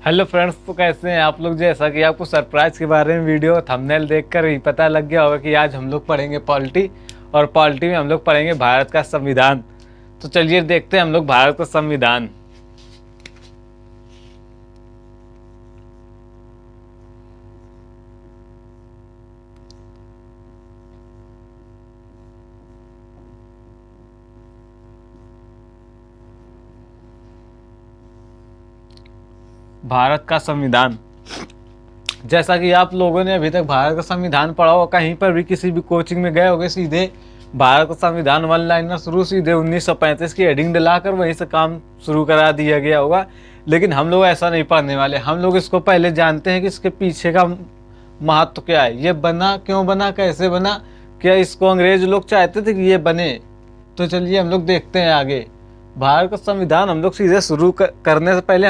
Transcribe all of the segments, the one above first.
Hello friends, तो कैसे हैं आप लोग। जैसा कि आपको सरप्राइज के बारे में वीडियो थंबनेल देखकर ही पता लग गया होगा कि आज हम लोग पढ़ेंगे पॉलिटी, और पॉलिटी में हम लोग पढ़ेंगे भारत का संविधान। तो चलिए देखते हैं हम लोग भारत का संविधान। भारत का संविधान, जैसा कि आप लोगों ने अभी तक भारत का संविधान पढ़ा हो, कहीं पर भी किसी भी कोचिंग में गए होंगे, सीधे भारत का संविधान वन लाइनर शुरू, सीधे 1935 की हेडिंग दिलाकर वहीं से काम शुरू करा दिया गया होगा। लेकिन हम लोग ऐसा नहीं पढ़ने वाले। हम लोग इसको पहले जानते हैं कि इसके पीछे का महत्व क्या है, ये बना क्यों बना, कैसे बना, क्या इसको अंग्रेज लोग चाहते थे कि ये बने। तो चलिए हम लोग देखते हैं आगे। भारत का संविधान हम लोग सीधे शुरू करने से पहले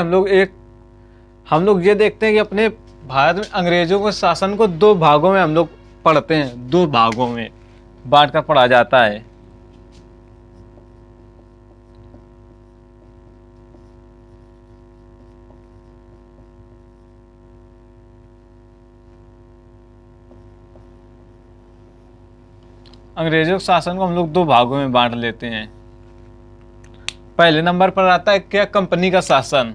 हम लोग ये देखते हैं कि अपने भारत में अंग्रेजों के शासन को दो भागों में हम लोग पढ़ते हैं, दो भागों में बांट कर पढ़ा जाता है। अंग्रेजों के शासन को हम लोग दो भागों में बांट लेते हैं। पहले नंबर पर आता है क्या, कंपनी का शासन।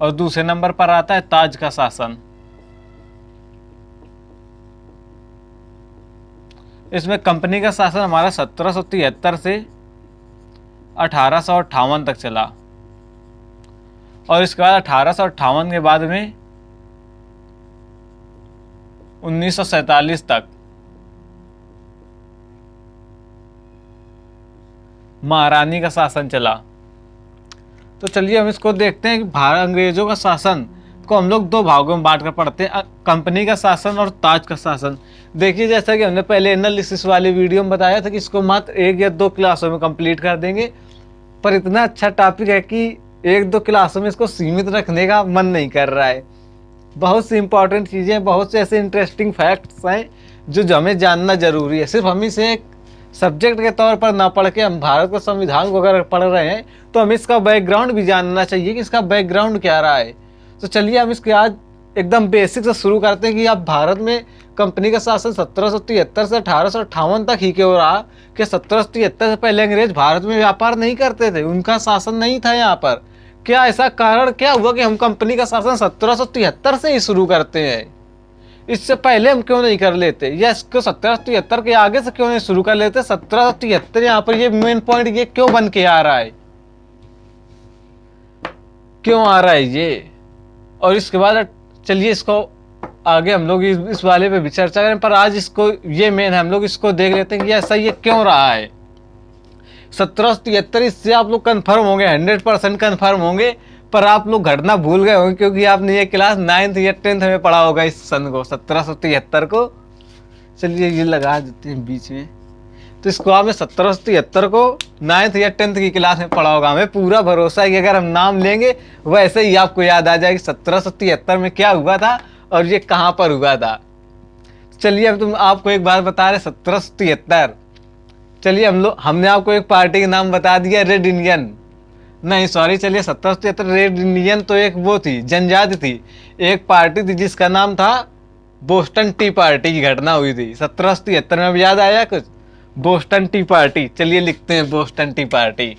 और दूसरे नंबर पर आता है ताज का शासन। इसमें कंपनी का शासन हमारा 1773 से 1858 तक चला, और इसके बाद 1858 के बाद में 1947 तक महारानी का शासन चला। तो चलिए हम इसको देखते हैं कि भारत अंग्रेजों का शासन को हम लोग दो भागों में बांट कर पढ़ते हैं, कंपनी का शासन और ताज का शासन। देखिए, जैसा कि हमने पहले एनालिसिस वाले वीडियो में बताया था कि इसको मात्र 1 या 2 क्लासों में कंप्लीट कर देंगे, पर इतना अच्छा टॉपिक है कि 1-2 क्लासों में इसको सीमित रखने का मन नहीं कर रहा है। बहुत सी इंपॉर्टेंट चीज़ें, बहुत से ऐसे इंटरेस्टिंग फैक्ट्स हैं जो हमें जानना जरूरी है। सिर्फ हम इसे एक सब्जेक्ट के तौर पर ना पढ़ के हम भारत के संविधान को अगर पढ़ रहे हैं तो हमें इसका बैकग्राउंड भी जानना चाहिए कि इसका बैकग्राउंड क्या रहा है। तो चलिए हम इसके आज एकदम बेसिक से शुरू करते हैं कि अब भारत में कंपनी का शासन 1773 से 1858 तक ही क्यों रहा। कि 1773 से पहले अंग्रेज भारत में व्यापार नहीं करते थे, उनका शासन नहीं था यहाँ पर। क्या ऐसा कारण क्या हुआ कि हम कंपनी का शासन 1773 से ही शुरू करते हैं? इससे पहले हम क्यों नहीं कर लेते, या इसको 1773 के आगे से क्यों नहीं शुरू कर लेते? 1773 यहाँ पर ये मेन पॉइंट ये क्यों बन के आ रहा है, क्यों आ रहा है ये। और इसके बाद चलिए इसको आगे हम लोग इस वाले पे भी चर्चा करें, पर आज इसको ये मेन है, हम लोग इसको देख लेते हैं कि ऐसा ये क्यों रहा है। 1773 इससे आप लोग कन्फर्म होंगे, 100% कन्फर्म होंगे, पर आप लोग घटना भूल गए होंगे क्योंकि आपने ये क्लास 9th या 10th में पढ़ा होगा इस सन को, 1773 को। चलिए ये लगा देते हैं बीच में। तो इसको आपने 1773 को 9th या 10th की क्लास में पढ़ा होगा। हमें पूरा भरोसा है कि अगर हम नाम लेंगे वैसे ही आपको याद आ जाएगी 1773 में क्या हुआ था और ये कहाँ पर हुआ था। चलिए अब तुम आपको एक बात बता रहे, 1773। चलिए हमने आपको एक पार्टी का नाम बता दिया, रेड इंडियन। नहीं सॉरी, चलिए 1773 रेड इंडियन तो एक वो थी, जनजाति थी, एक पार्टी थी जिसका नाम था बोस्टन टी पार्टी की घटना हुई थी 1773 में। अब याद आया कुछ? Boston T party. चलिए लिखते हैं बोस्टन टी पार्टी।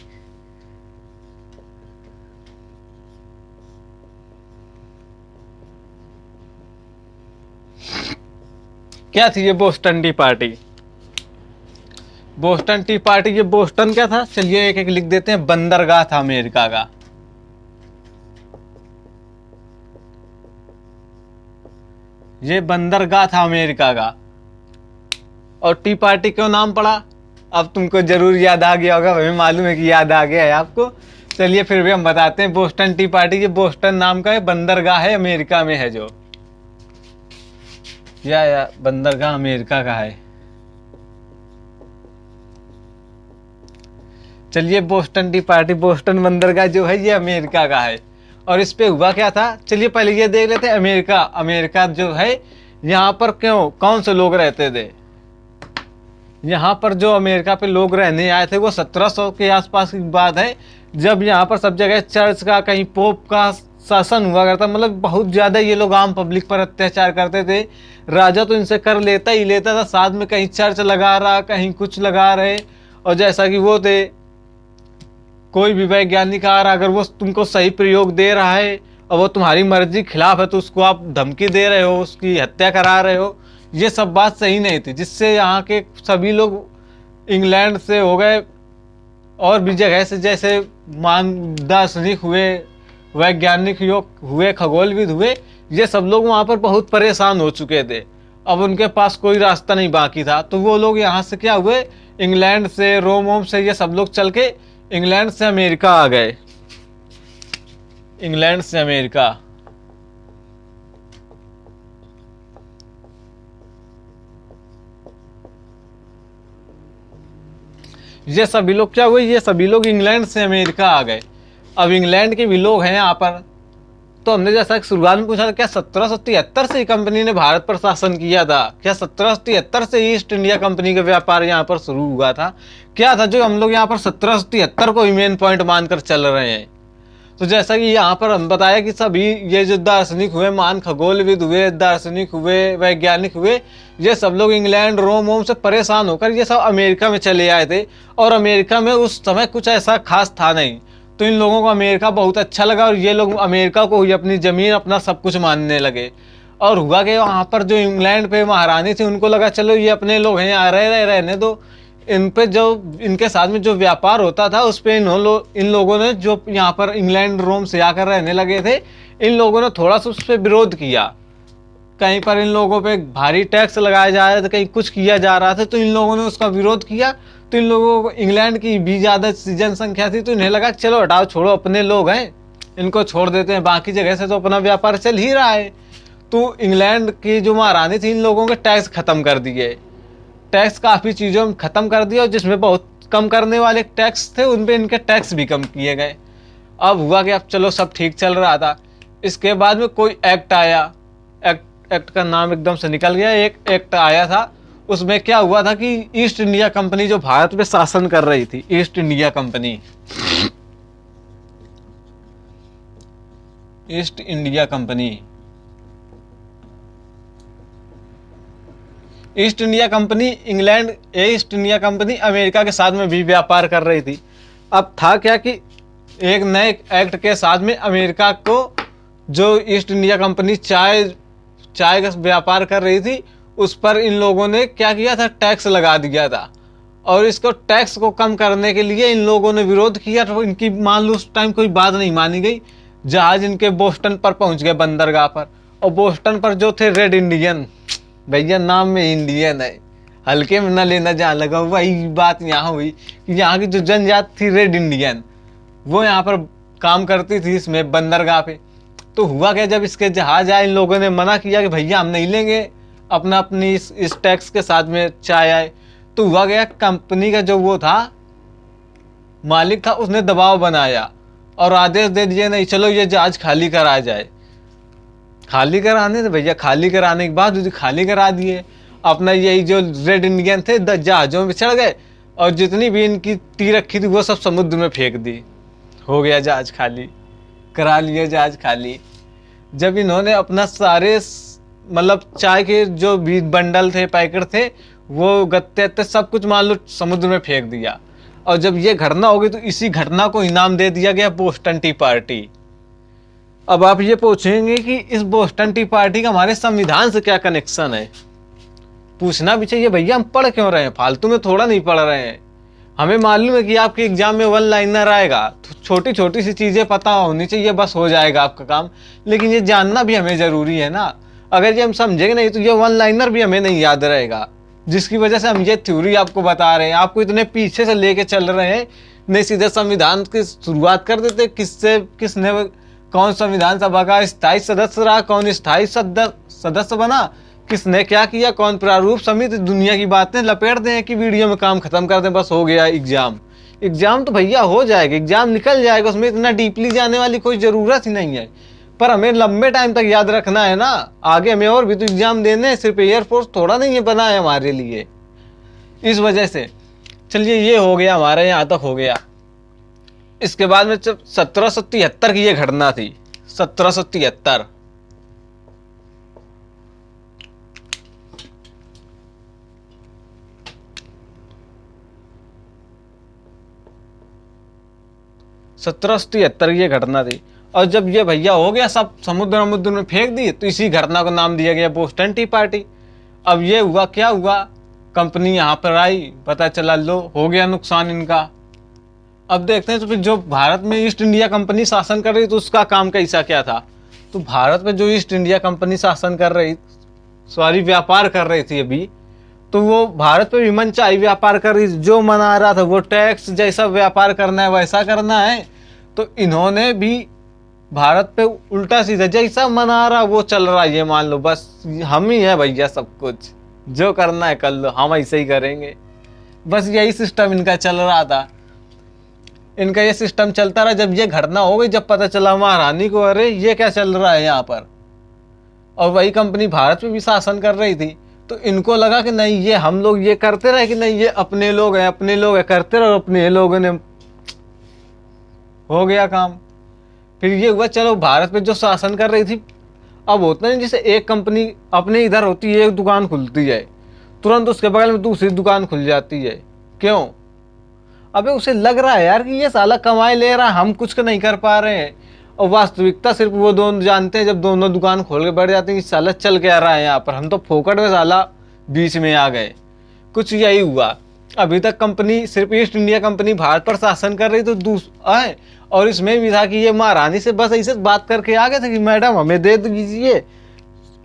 क्या थी ये Boston T party? Boston T party, ये बोस्टन क्या था? चलिए एक एक लिख देते हैं। बंदरगाह था अमेरिका का। ये बंदरगाह था अमेरिका का। और टी पार्टी क्यों नाम पड़ा? अब तुमको जरूर याद आ गया होगा, हमें मालूम है कि याद आ गया है आपको। चलिए फिर भी हम बताते हैं। बोस्टन टी पार्टी, ये बोस्टन नाम का है बंदरगाह है, अमेरिका में है जो, या बंदरगाह अमेरिका का है। चलिए बोस्टन टी पार्टी, बोस्टन बंदरगाह जो है ये अमेरिका का है। और इस पे हुआ क्या था, चलिए पहले ये देख लेते हैं। अमेरिका जो है यहाँ पर क्यों, कौन से लोग रहते थे? यहाँ पर जो अमेरिका पे लोग रहने आए थे वो 1700 के आसपास की बात है, जब यहाँ पर सब जगह चर्च का, कहीं पोप का शासन हुआ करता। मतलब बहुत ज़्यादा ये लोग आम पब्लिक पर अत्याचार करते थे। राजा तो इनसे कर लेता ही लेता था, साथ में कहीं चर्च लगा रहा, कहीं कुछ लगा रहे। और जैसा कि वो थे, कोई भी वैज्ञानिक आ रहा, अगर वो तुमको सही प्रयोग दे रहा है और वो तुम्हारी मर्जी के खिलाफ है तो उसको आप धमकी दे रहे हो, उसकी हत्या करा रहे हो। ये सब बात सही नहीं थी, जिससे यहाँ के सभी लोग इंग्लैंड से हो गए और भी जगह से, जैसे मान दार्शनिक हुए, वैज्ञानिक हुए, खगोलविद हुए, ये सब लोग वहाँ पर बहुत परेशान हो चुके थे। अब उनके पास कोई रास्ता नहीं बाकी था, तो वो लोग यहाँ से क्या हुए, इंग्लैंड से, रोम से, ये सब लोग चल के इंग्लैंड से अमेरिका आ गए। इंग्लैंड से अमेरिका। ये सभी लोग क्या हुए, ये सभी लोग इंग्लैंड से अमेरिका आ गए। अब इंग्लैंड के भी लोग हैं यहाँ पर। तो हमने जैसा कि शुरुआत में पूछा था, क्या 1773 से ही कंपनी ने भारत पर शासन किया था? क्या 1773 से ईस्ट इंडिया कंपनी का व्यापार यहाँ पर शुरू हुआ था? क्या था जो हम लोग यहाँ पर 1773 को ही मेन पॉइंट मानकर चल रहे हैं? तो जैसा कि यहाँ पर हम बताया कि सभी ये जो दार्शनिक हुए, मान खगोलविद हुए, दार्शनिक हुए, वैज्ञानिक हुए, ये सब लोग इंग्लैंड, रोम से परेशान होकर ये सब अमेरिका में चले आए थे। और अमेरिका में उस समय कुछ ऐसा खास था नहीं, तो इन लोगों को अमेरिका बहुत अच्छा लगा और ये लोग अमेरिका को ही अपनी ज़मीन, अपना सब कुछ मानने लगे। और हुआ कि वहाँ पर जो इंग्लैंड पे महारानी थी, उनको लगा चलो ये अपने लोग हैं, यहाँ रहने दो। इन पे जो इनके साथ में जो व्यापार होता था उस पे इन लोगों ने, जो यहाँ पर इंग्लैंड, रोम से आकर रहने लगे थे, इन लोगों ने थोड़ा सा उस पर विरोध किया। कहीं पर इन लोगों पे भारी टैक्स लगाया जा रहा था, कहीं कुछ किया जा रहा था, तो इन लोगों ने उसका विरोध किया। तो इन लोगों को, इंग्लैंड की भी ज़्यादा जनसंख्या थी, तो इन्हें लगा चलो हटाओ, छोड़ो, अपने लोग हैं, इनको छोड़ देते हैं, बाकी जगह से तो अपना व्यापार चल ही रहा है। तो इंग्लैंड की जो महारानी थी, इन लोगों के टैक्स ख़त्म कर दिए, टैक्स काफ़ी चीज़ों में ख़त्म कर दिया, और जिसमें बहुत कम करने वाले टैक्स थे उन पे इनके टैक्स भी कम किए गए। अब हुआ कि अब चलो सब ठीक चल रहा था। इसके बाद में कोई एक्ट आया, एक्ट का नाम एकदम से निकल गया, एक एक्ट आया था। उसमें क्या हुआ था कि ईस्ट इंडिया कंपनी जो भारत पे शासन कर रही थी, east India company, east India company, east India company England, east India company America के साथ में भी व्यापार कर रही थी। अब था क्या कि एक नए एक्ट के साथ में अमेरिका को, जो ईस्ट इंडिया कंपनी चाय का व्यापार कर रही थी, उस पर इन लोगों ने क्या किया था, टैक्स लगा दिया था। और इसको टैक्स को कम करने के लिए इन लोगों ने विरोध किया, तो इनकी मान लो उस टाइम कोई बात नहीं मानी गई। जहाज इनके बोस्टन पर पहुंच गए, बंदरगाह पर। और बोस्टन पर जो थे रेड इंडियन, भैया नाम में इंडियन है, हल्के में न लेना, जहाँ लगा हुआ। वही बात यहाँ हुई कि यहाँ की जो जनजाति थी रेड इंडियन, वो यहाँ पर काम करती थी इसमें बंदरगाह पे। तो हुआ क्या, जब इसके जहाज आए, इन लोगों ने मना किया कि भैया हम नहीं लेंगे अपनी इस टैक्स के साथ में चाय आए। तो हुआ गया, कंपनी का जो वो था, मालिक था, उसने दबाव बनाया और आदेश दे दिए, नहीं चलो ये जहाज खाली करा जाए। खाली कराने, तो भैया खाली कराने के बाद खाली करा दिए। अपना यही जो रेड इंडियन थे जहाजों में चढ़ गए और जितनी भी इनकी टी रखी थी वो सब समुद्र में फेंक दी। हो गया जहाज खाली, करा लिया जहाज खाली। जब इन्होंने अपना सारे, मतलब चाय के जो भी बंडल थे, पैकेट थे, वो गत्ते सब कुछ मान लो समुद्र में फेंक दिया। और जब ये घटना हो गई तो इसी घटना को इनाम दे दिया गया बोस्टन टी पार्टी। अब आप ये पूछेंगे कि इस बोस्टन टी पार्टी का हमारे संविधान से क्या कनेक्शन है? पूछना भी चाहिए, भैया हम पढ़ क्यों रहे हैं? फालतू में थोड़ा नहीं पढ़ रहे हैं। हमें मालूम है कि आपके एग्जाम में वन लाइनर आएगा, तो छोटी छोटी सी चीजें पता होनी चाहिए, बस हो जाएगा आपका काम। लेकिन ये जानना भी हमें जरूरी है ना। अगर ये हम समझेंगे नहीं तो ये वन लाइनर भी हमें नहीं याद रहेगा, जिसकी वजह से हम ये थ्योरी आपको बता रहे हैं, आपको इतने पीछे से लेके चल रहे हैं। नहीं सीधे संविधान की शुरुआत कर देते, किसने कौन संविधान सभा का स्थायी सदस्य रहा, कौन स्थायी सदस्य बना, किसने क्या किया, कौन प्रारूप समिति, दुनिया की बातें लपेट दें कि वीडियो में काम खत्म कर दें, बस हो गया एग्जाम तो भैया हो जाएगा, एग्जाम निकल जाएगा, उसमें इतना डीपली जाने वाली कोई ज़रूरत ही नहीं है। पर हमें लंबे टाइम तक याद रखना है ना, आगे हमें और भी तो एग्जाम देने हैं, सिर्फ एयरफोर्स थोड़ा नहीं है बना है हमारे लिए। इस वजह से चलिए ये हो गया, हमारे यहाँ तक हो गया। इसके बाद में जब 1773 की ये घटना थी, 1773 1773 की ये घटना थी। और जब ये भैया हो गया सब समुद्र में फेंक दिए, तो इसी घटना को नाम दिया गया बोस्टन टी पार्टी। अब ये हुआ, क्या हुआ, कंपनी यहाँ पर आई, पता चला लो हो गया नुकसान इनका। अब देखते हैं तो फिर जो भारत में ईस्ट इंडिया कंपनी शासन कर रही, तो उसका काम कैसा क्या था। तो भारत में जो ईस्ट इंडिया कंपनी शासन कर रही, सॉरी व्यापार कर रही थी अभी, तो वो भारत पे भी मनचाही व्यापार कर रही, जो मना रहा था वो टैक्स जैसा व्यापार करना है वैसा करना है। तो इन्होंने भी भारत पे उल्टा सीधा जैसा मना रहा वो चल रहा है। ये मान लो बस हम ही है भैया, सब कुछ जो करना है कर लो, हम ऐसे ही करेंगे। बस यही सिस्टम इनका चल रहा था। इनका ये सिस्टम चलता रहा। जब ये घटना हो गई, जब पता चला महारानी को, अरे ये क्या चल रहा है यहाँ पर, और वही कंपनी भारत में भी शासन कर रही थी, तो इनको लगा कि नहीं ये हम लोग ये करते रहे, कि नहीं ये अपने लोग हैं, अपने लोग हैं, करते रहे, अपने लोगों ने हो गया काम। फिर ये हुआ, चलो भारत में जो शासन कर रही थी, अब होता नहीं जैसे एक कंपनी अपने इधर होती है, एक दुकान खुलती है, तुरंत उसके बगल में दूसरी दुकान खुल जाती है। क्यों? अबे उसे लग रहा है यार कि ये साला कमाई ले रहा है, हम कुछ नहीं कर पा रहे हैं। और वास्तविकता सिर्फ वो दोनों जानते हैं, जब दोनों दुकान खोल के बैठ जाते हैं कि साला चल क्या रहा है यहाँ पर, हम तो फोकट में साला बीच में आ गए। कुछ यही हुआ। अभी तक कंपनी सिर्फ ईस्ट इंडिया कंपनी भारत पर शासन कर रही, तो है, और इसमें भी था कि ये महारानी से बस ऐसे बात करके आ गए थे कि मैडम हमें दे दीजिए,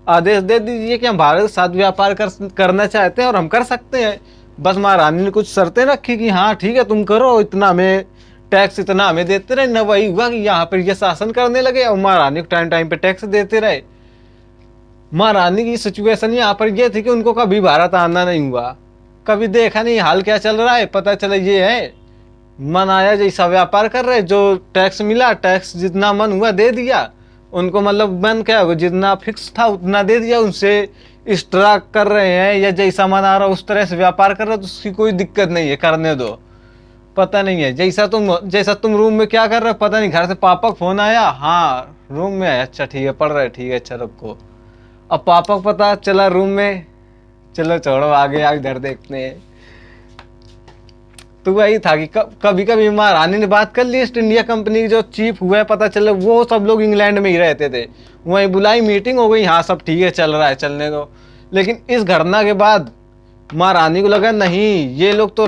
आदेश दे दीजिए कि हम भारत के साथ व्यापार करना चाहते हैं और हम कर सकते हैं। बस महारानी ने कुछ शर्तें रखी कि हाँ ठीक है तुम करो, इतना हमें टैक्स, इतना हमें देते रहे। न वही हुआ कि यहाँ पर ये शासन करने लगे और महारानी को टाइम टाइम पे टैक्स देते रहे। महारानी की सिचुएशन यहाँ पर ये थी कि उनको कभी भारत आना नहीं हुआ, कभी देखा नहीं हाल क्या चल रहा है। पता चला ये है मन आया जैसा व्यापार कर रहे, जो टैक्स मिला, टैक्स जितना मन हुआ दे दिया उनको, मतलब मन क्या होगा जितना फिक्स था उतना दे दिया, उनसे एक्स्ट्रा कर रहे हैं या जैसा मन आ रहा उस तरह से व्यापार कर रहे हो, तो उसकी कोई दिक्कत नहीं है, करने दो। पता नहीं है जैसा तुम रूम में क्या कर रहे हो, पता नहीं घर से पापा का फोन आया, हाँ रूम में है, अच्छा ठीक है पढ़ रहे, ठीक है अच्छा रखो। अब पापा को पता चला रूम में, चलो छोड़ो आगे इधर देखते हैं। तो वही था कि कभी कभी महारानी ने बात कर ली, ईस्ट इंडिया कंपनी की जो चीफ हुआ है, पता चला वो सब लोग इंग्लैंड में ही रहते थे, वहीं बुलाई मीटिंग हो गई, हाँ सब ठीक है चल रहा है चलने दो। लेकिन इस घटना के बाद महारानी को लगा नहीं ये लोग तो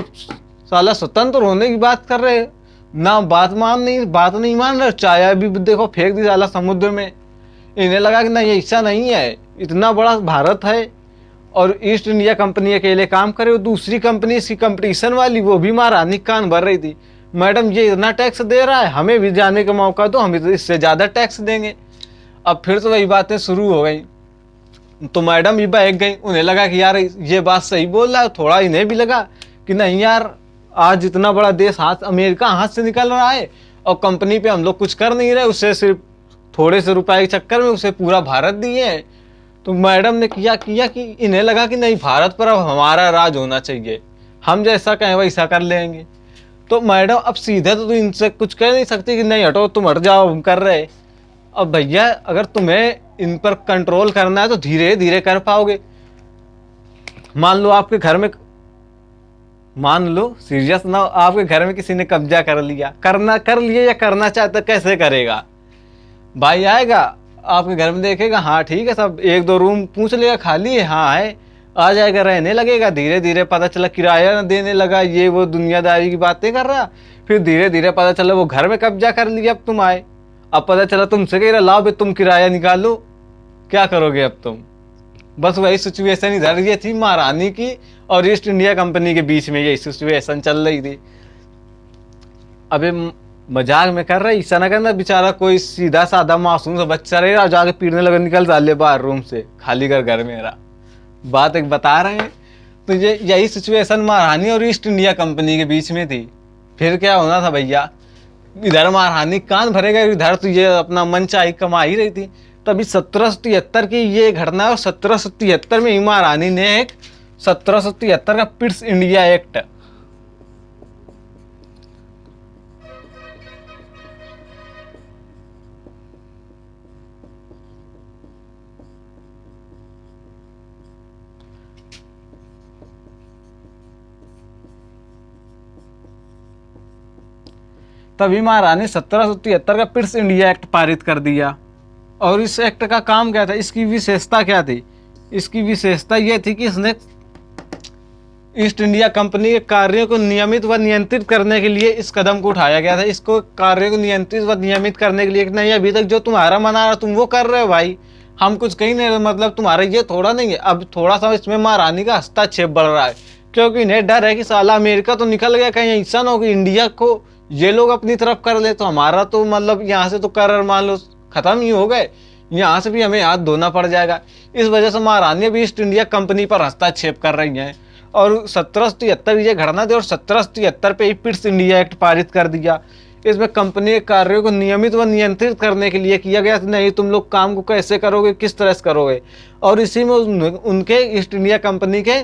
साला स्वतंत्र होने की बात कर रहे, ना बात नहीं मान रहे, चाय भी देखो फेंक दी साला समुद्र में। इन्हें लगा कि नहीं ऐसा नहीं है, इतना बड़ा भारत है और ईस्ट इंडिया कंपनी अकेले काम करे, दूसरी कंपनी इसकी कंपटीशन वाली वो भी महारानी कान भर रही थी, मैडम ये इतना टैक्स दे रहा है, हमें भी जाने का मौका दो, हम इससे ज़्यादा टैक्स देंगे। अब फिर तो वही बातें शुरू हो गई, तो मैडम भी बहक गई। उन्हें लगा कि यार ये बात सही बोल रहा है, थोड़ा इन्हें भी लगा कि नहीं यार आज इतना बड़ा देश अमेरिका हाथ से निकल रहा है और कंपनी पे हम लोग कुछ कर नहीं रहे, उससे सिर्फ थोड़े से रुपए के चक्कर में उसे पूरा भारत दिए है। तो मैडम ने किया कि इन्हें लगा कि नहीं भारत पर अब हमारा राज होना चाहिए, हम जैसा कहें वैसा कर लेंगे। तो मैडम अब सीधे तो इनसे कुछ कह नहीं सकती कि नहीं हटो तुम हट जाओ, हम कर रहे। अब भैया अगर तुम्हें इन पर कंट्रोल करना है तो धीरे धीरे कर पाओगे। मान लो आपके घर में, मान लो सीरियस ना, आपके घर में किसी ने कब्जा कर लिया, कर लिया या करना चाहता, कैसे करेगा? भाई आएगा आपके घर में, देखेगा हाँ ठीक है सब, एक दो रूम पूछ लेगा खाली है, हाँ है, आ जाएगा, रहने लगेगा। धीरे धीरे पता चला किराया न देने लगा, ये वो दुनियादारी की बातें कर रहा। फिर धीरे धीरे पता चला वो घर में कब्जा कर लिया, अब तुम आए, अब पता चला तुमसे कह रहा लाओ भाई तुम किराया निकालो, क्या करोगे अब तुम? बस वही सिचुएशन इधर ये थी महारानी की और ईस्ट इंडिया कंपनी के बीच में, यही सिचुएशन चल रही थी। अबे मजाक में कर रहा है, ऐसा ना करना, बेचारा कोई सीधा साधा मासूम सा बच्चा रहेगा, जाके पीटने लगा, निकल डाले बाहर रूम से, खाली कर घर मेरा, बात एक बता रहे हैं। तो ये यही सिचुएशन महारानी और ईस्ट इंडिया कंपनी के बीच में थी। फिर क्या होना था भैया, इधर महारानी कान भरेगा, इधर तो ये अपना मन चाही कमा ही रही थी। तभी 1773 की ये घटना है और 1773 में ही महारानी ने एक 1773 का पिट्स इंडिया एक्ट। तभी महारानी 1773 का पिट्स इंडिया एक्ट पारित कर दिया। और इस एक्ट का काम क्या था, इसकी विशेषता क्या थी? इसकी विशेषता यह थी कि इसने ईस्ट इंडिया कंपनी के कार्यों को नियमित व नियंत्रित करने के लिए इस कदम को उठाया गया था। इसको कार्यों को नियंत्रित व नियमित करने के लिए कि नहीं, अभी तक जो तुम्हारा मन आ रहा तुम वो कर रहे हो भाई, हम कुछ कहीं नहीं, मतलब तुम्हारा ये थोड़ा नहीं है। अब थोड़ा सा इसमें महारानी का हस्तक्षेप बढ़ रहा है, क्योंकि इन्हें डर है कि साला अमेरिका तो निकल गया, कहीं ऐसा ना हो कि इंडिया को ये लोग अपनी तरफ कर ले तो हमारा तो मतलब यहाँ से तो कर मान लो खत्म ही हो गए, यहाँ से भी हमें हाथ धोना पड़ जाएगा। इस वजह से महारानी अभी ईस्ट इंडिया कंपनी पर हस्तक्षेप कर रही हैं और 1773 ये घटना थी और 1773 पे ही पिट्स इंडिया एक्ट पारित कर दिया। इसमें कंपनी के कार्यों को नियमित व नियंत्रित करने के लिए किया गया, नहीं तुम लोग काम को कैसे करोगे, किस तरह से करोगे। और इसी में उनके ईस्ट इंडिया कंपनी के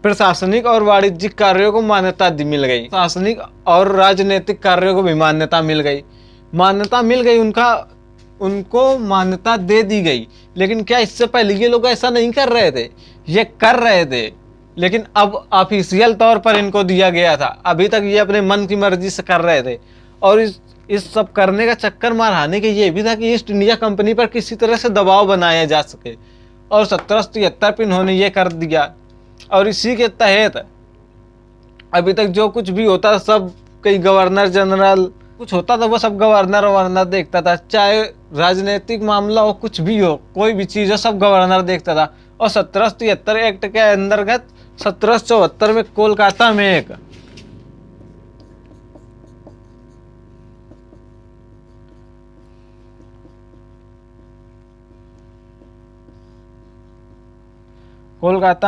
प्रशासनिक और वाणिज्यिक कार्यों को मान्यता मिल गई, प्रशासनिक और राजनीतिक कार्यों को भी मान्यता मिल गई, उनको मान्यता दे दी गई। लेकिन क्या इससे पहले ये लोग ऐसा नहीं कर रहे थे? ये कर रहे थे, लेकिन अब ऑफिशियल तौर पर इनको दिया गया था। अभी तक ये अपने मन की मर्जी से कर रहे थे। और इस सब करने का चक्कर महारानी के ये भी था कि ईस्ट इंडिया कंपनी पर किसी तरह से दबाव बनाया जा सके, और 1773 पे इन्होंने ये कर दिया। और इसी के तहत अभी तक जो कुछ भी होता सब कई गवर्नर जनरल कुछ होता था वो सब गवर्नर देखता था, चाहे राजनीतिक मामला हो, कुछ भी हो, कोई भी चीज हो, सब गवर्नर देखता था। और 1773 एक्ट के अंतर्गत 1774 में कोलकाता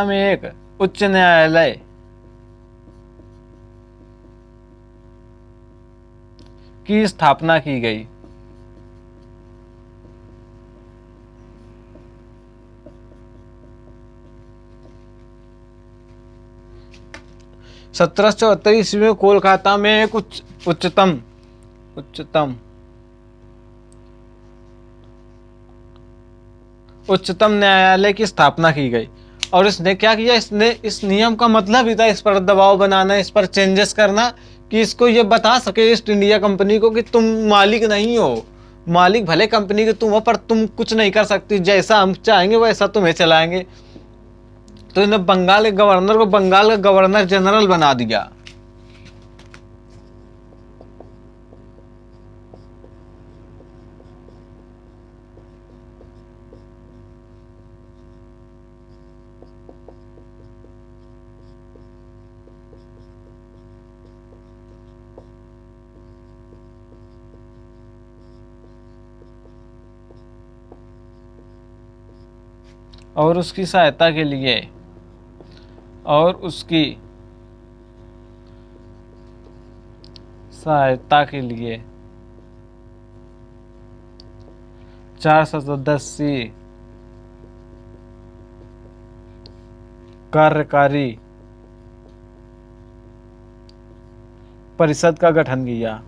में एक उच्च न्यायालय की स्थापना की गई। सत्रह सौ चौहत्तर ईस्वी में कोलकाता में एक उच्चतम न्यायालय की स्थापना की गई। और इसने क्या किया, इसने इस नियम का मतलब ही था इस पर दबाव बनाना, इस पर चेंजेस करना, कि इसको ये बता सके ईस्ट इंडिया कंपनी को कि तुम मालिक नहीं हो, मालिक भले कंपनी के तुम हो पर तुम कुछ नहीं कर सकती, जैसा हम चाहेंगे वैसा तुम्हें चलाएंगे। तो इन्हें बंगाल के गवर्नर को बंगाल का गवर्नर जनरल बना दिया। और उसकी सहायता के लिए 4 सदस्यीय कार्यकारी परिषद का गठन किया।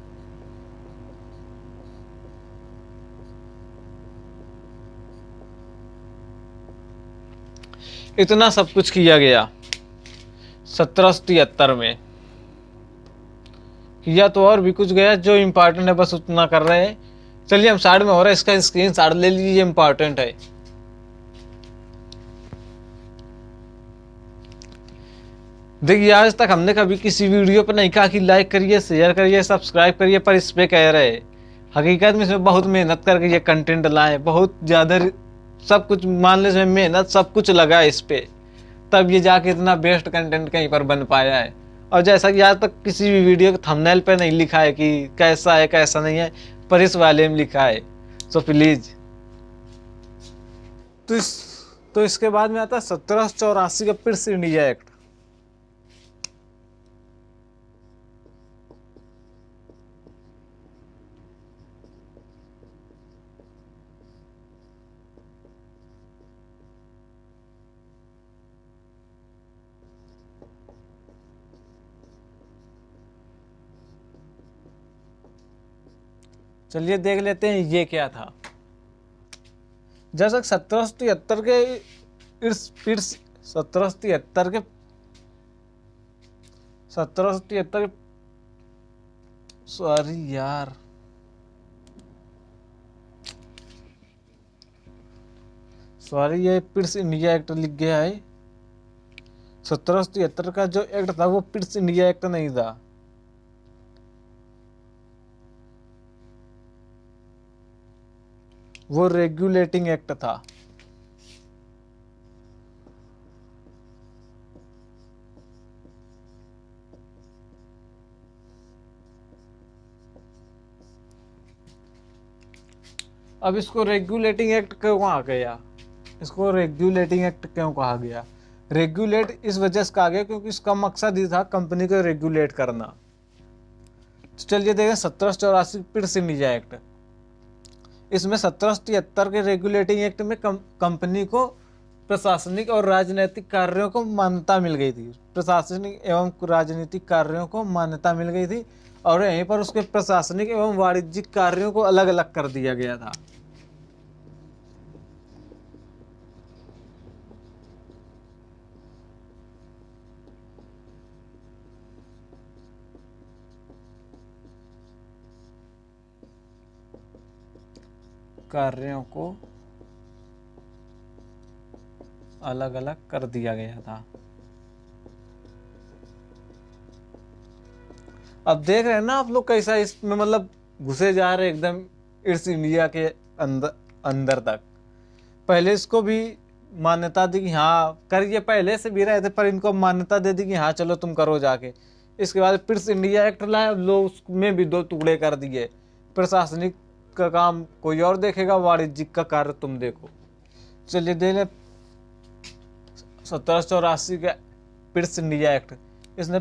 इतना सब कुछ किया गया 1773 में। किया तो और भी कुछ गया, जो इम्पोर्टेंट है बस उतना कर रहे हैं। चलिए हम साइड में हो रहा है, इसका स्क्रीन शॉट ले लीजिए, इम्पोर्टेंट है। देखिए आज तक हमने कभी किसी वीडियो पर नहीं कहा कि लाइक करिए, शेयर करिए, सब्सक्राइब करिए, पर इस पे कह रहे हैं। हकीकत में इसमें बहुत मेहनत करके ये कंटेंट लाए, बहुत ज़्यादा सब कुछ मान लो इसमें मेहनत सब कुछ लगा है इस पे, तब ये जाके इतना बेस्ट कंटेंट कहीं पर बन पाया है। और जैसा कि आज तक किसी भी वीडियो के थंबनेल पे नहीं लिखा है कि कैसा है कैसा नहीं है, पर इस वाले में लिखा है। सो प्लीज तो इसके बाद में आता है 1784 का पिट्स इंडिया एक्ट। चलिए देख लेते हैं ये क्या था। जैसा 1773 के इर्स 1773 के 1773 सॉरी यार, सॉरी ये पिट्स इंडिया एक्ट लिख गया है। 1773 का जो एक्ट था वो पिट्स इंडिया एक्ट नहीं था। वो रेगुलेटिंग एक्ट था। अब इसको रेगुलेटिंग एक्ट क्यों कहा गया? इसको रेगुलेटिंग एक्ट क्यों कहा गया? रेगुलेट इस वजह से कहा गया क्योंकि इसका मकसद ही था कंपनी को रेगुलेट करना। तो चलिए देखें 1784 पिट्स इंडिया एक्ट। इसमें 1773 के रेगुलेटिंग एक्ट में कंपनी को प्रशासनिक और राजनीतिक कार्यों को मान्यता मिल गई थी। प्रशासनिक एवं राजनीतिक कार्यों को मान्यता मिल गई थी और यहीं पर उसके प्रशासनिक एवं वाणिज्यिक कार्यों को अलग अलग कर दिया गया था। कार्यों को अलग अलग कर दिया गया था। अब देख रहे हैं ना आप लोग कैसा इसमें मतलब घुसे जा रहे एकदम इट्स इंडिया के अंदर अंदर तक। पहले इसको भी मान्यता दी कि हाँ करिए, पहले से भी रहे थे पर इनको मान्यता दे दी कि हाँ चलो तुम करो जाके। इसके बाद पिट्स इंडिया एक्ट लाया, लोग उसमें भी दो टुकड़े कर दिए। प्रशासनिक का काम कोई और देखेगा, वाणिज्यिक का कार्य तुम देखो। चलिए दे ले 1784 का पिट्स इंडिया एक्ट। इसने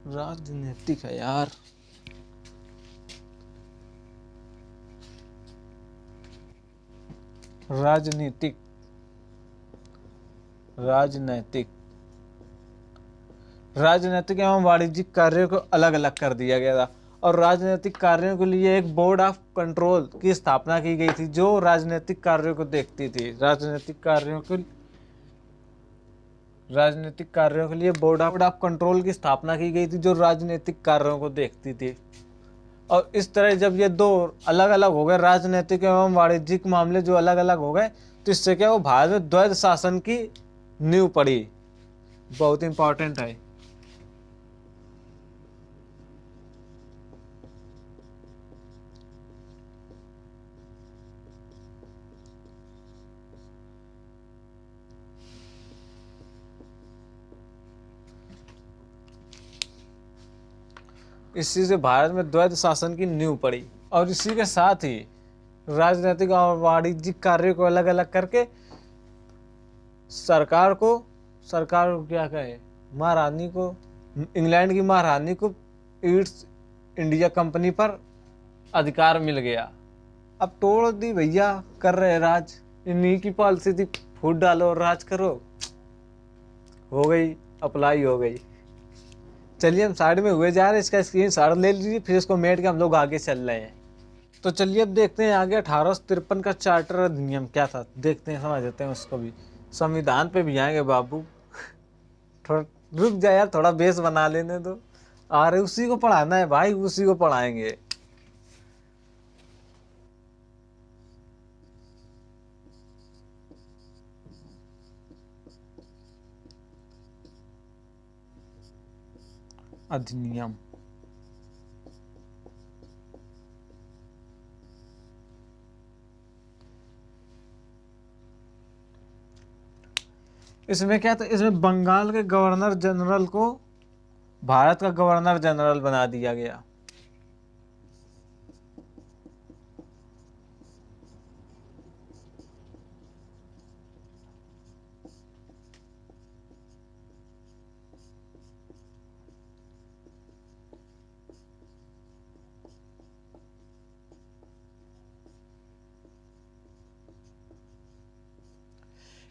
राजनीतिक है यार, राजनीतिक राजनैतिक राजनीतिक एवं वाणिज्यिक कार्यों को अलग अलग कर दिया गया था। और राजनीतिक कार्यों के लिए एक बोर्ड ऑफ कंट्रोल की स्थापना की गई थी जो राजनीतिक कार्यों को देखती थी। राजनीतिक कार्यों के लिए बोर्ड ऑफ कंट्रोल की स्थापना की गई थी जो राजनीतिक कार्यों को देखती थी। और इस तरह जब ये दो अलग अलग हो गए, राजनीतिक एवं वाणिज्यिक मामले जो अलग अलग हो गए, तो इससे क्या वो भारत में द्वैध शासन की नींव पड़ी। बहुत इंपॉर्टेंट है। इसी से भारत में द्वैध शासन की नींव पड़ी। और इसी के साथ ही राजनीतिक और वाणिज्यिक कार्यों को अलग अलग करके सरकार को क्या कहे, महारानी को, इंग्लैंड की महारानी को ईस्ट इंडिया कंपनी पर अधिकार मिल गया। अब तोड़ दी भैया, कर रहे राज। इन्हीं की पॉलिसी थी, फूट डालो और राज करो। हो गई, अप्लाई हो गई। चलिए हम साइड में हुए जा रहे हैं, इसका स्क्रीन शॉट ले लीजिए, फिर इसको मेट के हम लोग आगे चल रहे हैं। तो चलिए अब देखते हैं आगे 1853 का चार्टर अधिनियम क्या था, देखते हैं, समझ लेते हैं उसको भी। संविधान पे भी आएंगे बाबू, थोड़ा रुक जा यार, थोड़ा बेस बना लेने दो। अरे उसी को पढ़ाना है भाई, उसी को पढ़ाएंगे। अधिनियम इसमें क्या था, इसमें बंगाल के गवर्नर जनरल को भारत का गवर्नर जनरल बना दिया गया।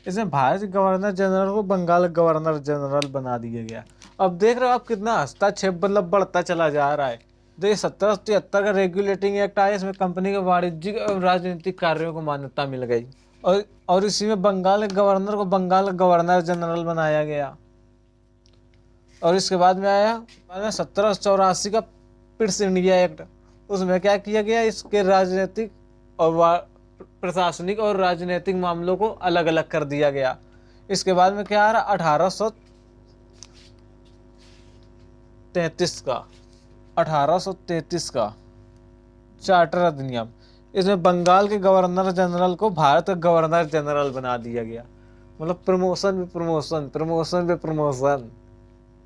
इसमें भारत के गवर्नर जनरल को बंगाल गवर्नर जनरल बना दिया गया। अब देख रहे हो आप कितना हस्तक्षेप मतलब बढ़ता चला जा रहा है। तो ये 1773 का रेगुलेटिंग एक्ट आया, इसमें कंपनी के वाणिज्यिक एवं राजनीतिक कार्यों को मान्यता मिल गई। और इसी में बंगाल के गवर्नर को बंगाल का गवर्नर जनरल बनाया गया। और इसके बाद में आया 1784 का पिट्स इंडिया एक्ट। उसमें क्या किया गया, इसके राजनीतिक और प्रशासनिक और राजनीतिक मामलों को अलग अलग कर दिया गया। इसके बाद में क्या आ रहा, 1833 का चार्टर अधिनियम। इसमें बंगाल के गवर्नर जनरल को भारत का गवर्नर जनरल बना दिया गया। मतलब प्रमोशन पे प्रमोशन, प्रमोशन पे प्रमोशन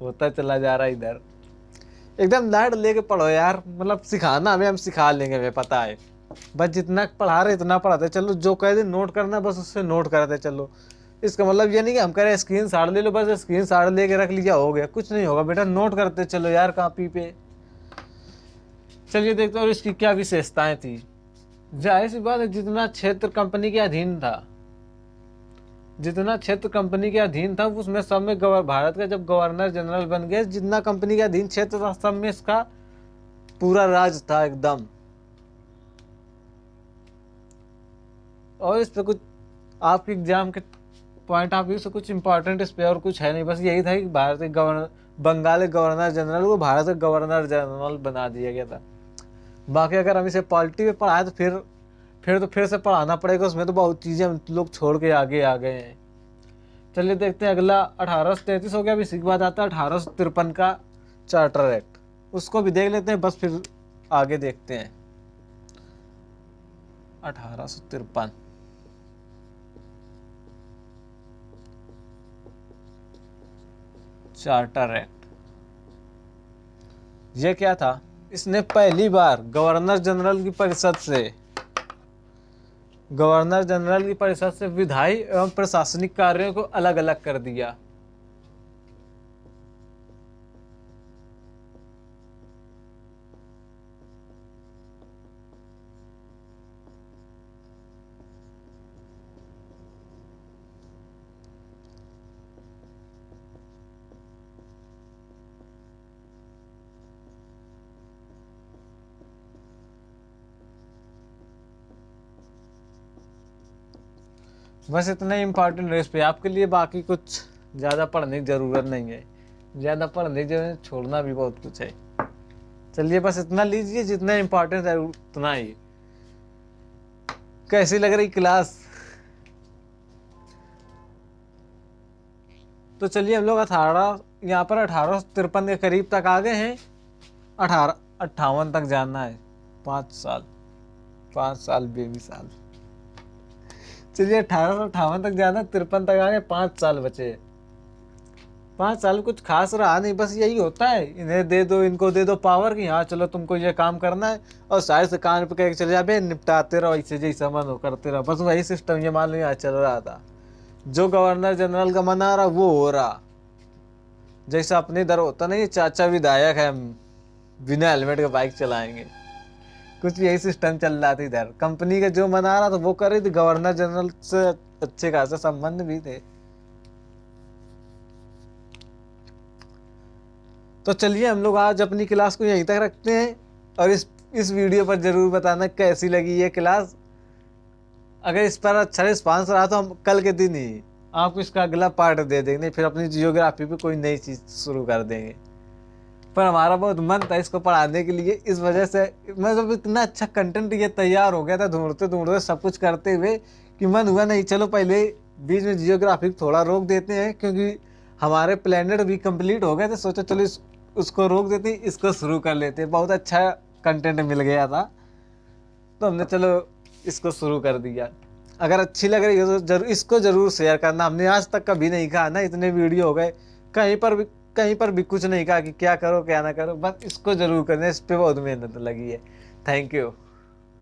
होता चला जा रहा है इधर। एकदम लाड लेके पढ़ो यार, मतलब सिखाना हमें, हम सिखा लेंगे, हमें पता है। बस जितना पढ़ा रहे इतना पढ़ाते चलो, जो कह दे नोट करना बस उससे नोट करते चलो। इसका मतलब ये नहीं कि हम कह रहे स्क्रीन शॉट ले लो, बस स्क्रीन शॉट लेके रख लिया हो गया, कुछ नहीं होगा बेटा, नोट करते चलो यार कॉपी पे। चलिए देखते हैं और इसकी क्या विशेषताएं थी। जाहिर सी बात है, जितना क्षेत्र कंपनी के अधीन था, जितना क्षेत्र कंपनी के अधीन था उसमें सब में भारत का जब गवर्नर जनरल बन गया, जितना कंपनी के अधीन क्षेत्र था सब में इसका पूरा राज था एकदम। और इस पे कुछ आपके एग्जाम के पॉइंट ऑफ व्यू से कुछ इंपॉर्टेंट इस पे और कुछ है नहीं, बस यही था कि भारत के बंगाल के गवर्नर जनरल को भारत का गवर्नर जनरल बना दिया गया था। बाकी अगर हम इसे पॉलिटी में पढ़ाए तो फिर से पढ़ाना पड़ेगा, उसमें तो बहुत चीजें हम लोग छोड़ के आगे आ गए हैं। चलिए देखते हैं अगला 1833 हो गया। अभी इसी के बाद आता है 1853 का चार्टर एक्ट, उसको भी देख लेते हैं, बस फिर आगे देखते हैं। 1853 चार्टर एक्ट, ये क्या था, इसने पहली बार गवर्नर जनरल की परिषद से विधायी एवं प्रशासनिक कार्यों को अलग अलग कर दिया। बस इतना ही इम्पोर्टेंट है इस पे आपके लिए, बाकी कुछ ज़्यादा पढ़ने की ज़रूरत नहीं है, ज़्यादा पढ़ने की छोड़ना भी बहुत कुछ है। चलिए बस इतना लीजिए, जितना इम्पोर्टेंट है उतना ही। कैसी लग रही क्लास? तो चलिए हम लोग 1853 के करीब तक आ गए हैं। 1858 तक जाना है, 5 साल बेबी साल। चलिए 1858 तक जाना, 53 तक आ गए, 5 साल बचे। 5 साल कुछ खास रहा नहीं, बस यही होता है, इन्हें दे दो, इनको दे दो पावर की, हाँ चलो तुमको ये काम करना है, और सारे से कान पे कह चले जाए निपटाते रहो, ऐसे जैसा मन हो करते रहो। बस वही सिस्टम ये मान लो यहाँ चल रहा था। जो गवर्नर जनरल का मन आ रहा वो हो रहा। जैसा अपने इधर होता नहीं, चाचा विधायक है, बिना हेलमेट के बाइक चलाएंगे, कुछ यही सिस्टम चल रहा था इधर। कंपनी का जो मन आ रहा था वो कर रही थी, गवर्नर जनरल से अच्छे खासे संबंध भी थे। तो चलिए हम लोग आज अपनी क्लास को यहीं तक रखते हैं, और इस वीडियो पर जरूर बताना कैसी लगी ये क्लास। अगर इस पर अच्छा रिस्पांस रहा तो हम कल के दिन ही आपको इसका अगला पार्ट दे देंगे, फिर अपनी जियोग्राफी पे कोई नई चीज़ शुरू कर देंगे। पर हमारा बहुत मन था इसको पढ़ाने के लिए, इस वजह से मैं जब इतना अच्छा कंटेंट ये तैयार हो गया था ढूंढते सब कुछ करते हुए, कि मन हुआ नहीं चलो पहले बीच में जियोग्राफी थोड़ा रोक देते हैं, क्योंकि हमारे प्लेनेट भी कंप्लीट हो गए थे। सोचा चलो उसको रोक देते, इसको शुरू कर लेते। बहुत अच्छा कंटेंट मिल गया था तो हमने चलो इसको शुरू कर दिया। अगर अच्छी लग रही हो तो इसको जरूर शेयर करना। हमने आज तक कभी नहीं कहा ना, इतने वीडियो हो गए, कहीं पर भी कुछ नहीं कहा कि क्या करो क्या ना करो, बस इसको जरूर करना। इस पर बहुत मेहनत लगी है। Thank you.